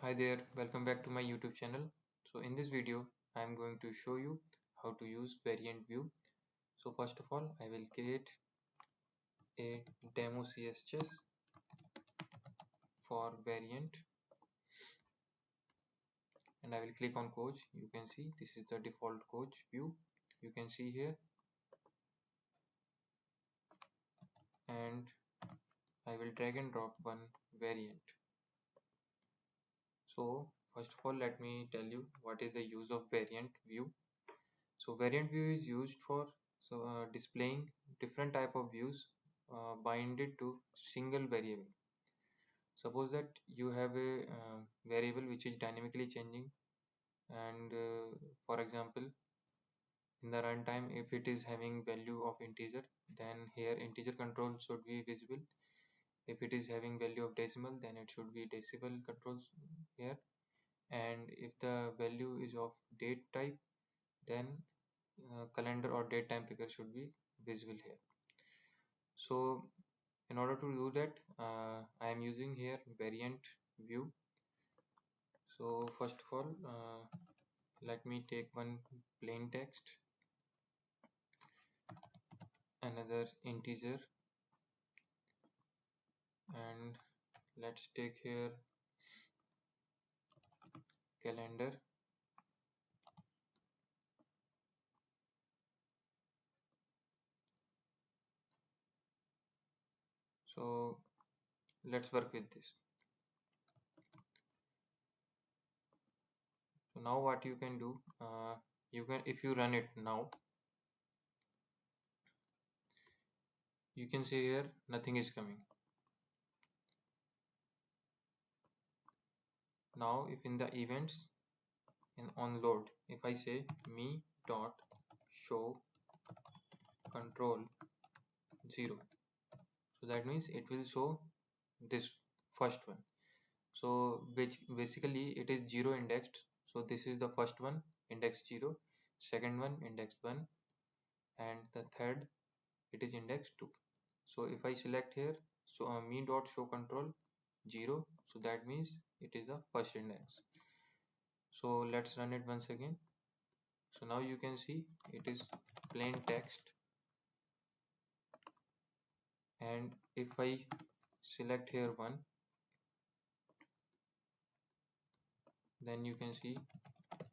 Hi there, welcome back to my YouTube channel. So in this video, I am going to show you how to use variant view. So first of all, I will create a demo CSS for variant and I will click on coach. You can see this is the default coach view. You can see here and I will drag and drop one variant. So first of all, let me tell you what is the use of variant view. So variant view is used for displaying different type of views binded to single variable. Suppose that you have a variable which is dynamically changing, and for example, in the runtime, if it is having value of integer, then here integer control should be visible. If it is having value of decimal, then it should be decimal controls here. And if the value is of date type, then calendar or date time picker should be visible here. So in order to do that, I am using here variant view. So first of all, let me take one plain text, another integer, and let's take here calendar. So let's work with this. So now what you can do, you can, if you run it now, you can see here nothing is coming. Now if in the events in on load, if I say me dot show control 0, so that means it will show this first one. So which basically it is 0 indexed. So this is the first one, index 0, second one index 1, and the third it is index 2. So if I select here, so me dot show control 0, so that means it is the first index. So let's run it once again. So now you can see it is plain text, and if I select here 1, then you can see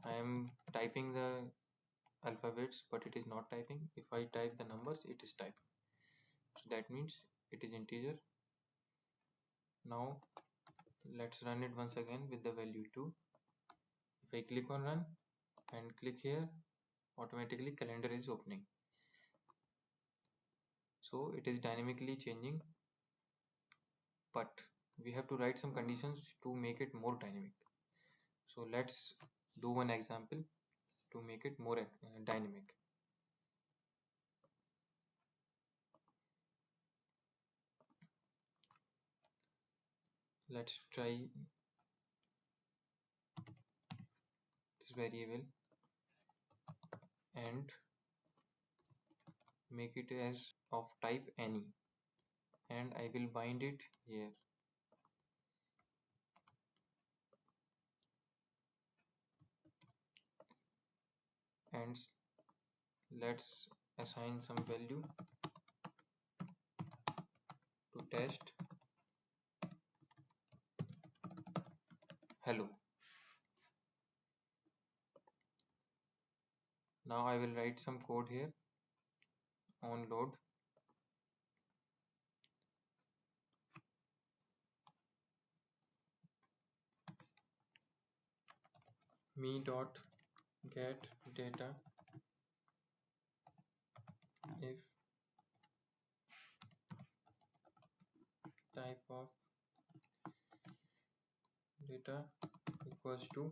I am typing the alphabets, but it is not typing. If I type the numbers, it is typing. So that means it is integer. Now let's run it once again with the value 2. If I click on run and click here, automatically calendar is opening. So it is dynamically changing, but we have to write some conditions to make it more dynamic. So let's do one example to make it more dynamic. Let's try this variable and make it as of type any, and I will bind it here. And let's assign some value to test hello. Now I will write some code here on load. Me dot get data if type of data equals to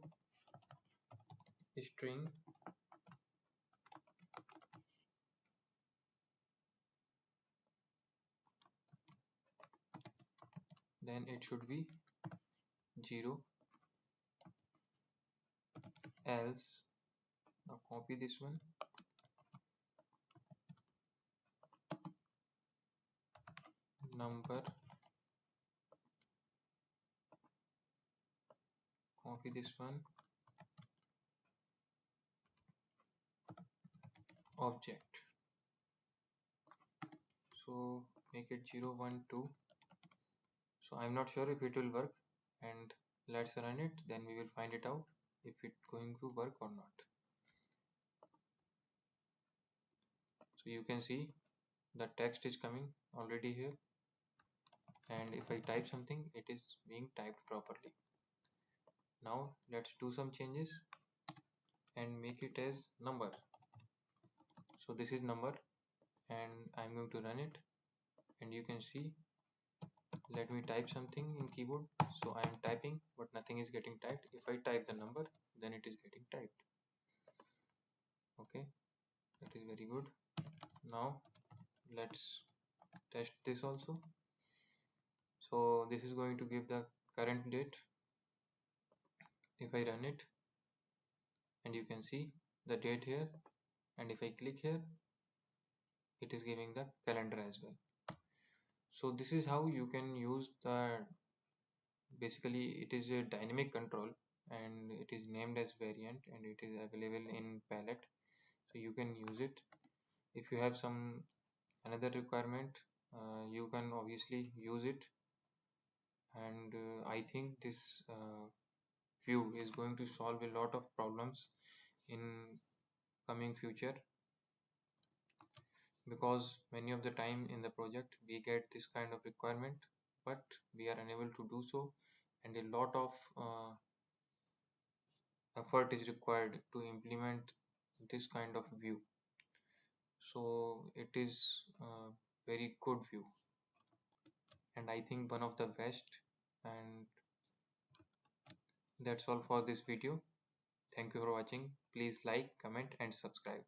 string, then it should be 0, else. Now copy this one, number copy this one, object. So make it 0 1 2. So I'm not sure if it will work, and let's run it, then we will find it out if it's going to work or not. So you can see the text is coming already here, and if I type something, it is being typed properly. Now let's do some changes and make it as number. So this is number, and I'm going to run it, and you can see, let me type something in keyboard. So I am typing, but nothing is getting typed. If I type the number, then it is getting typed. Okay, that is very good. Now let's test this also. So this is going to give the current date. If I run it, and you can see the date here, and if I click here, it is giving the calendar as well. So this is how you can use the, basically it is a dynamic control, and it is named as variant, and it is available in palette, so you can use it. If you have some another requirement, you can obviously use it. And I think this view is going to solve a lot of problems in coming future, because many of the time in the project we get this kind of requirement, but we are unable to do so, and a lot of effort is required to implement this kind of view. So it is a very good view, and I think one of the best. And that's all for this video. Thank you for watching. Please like, comment and subscribe.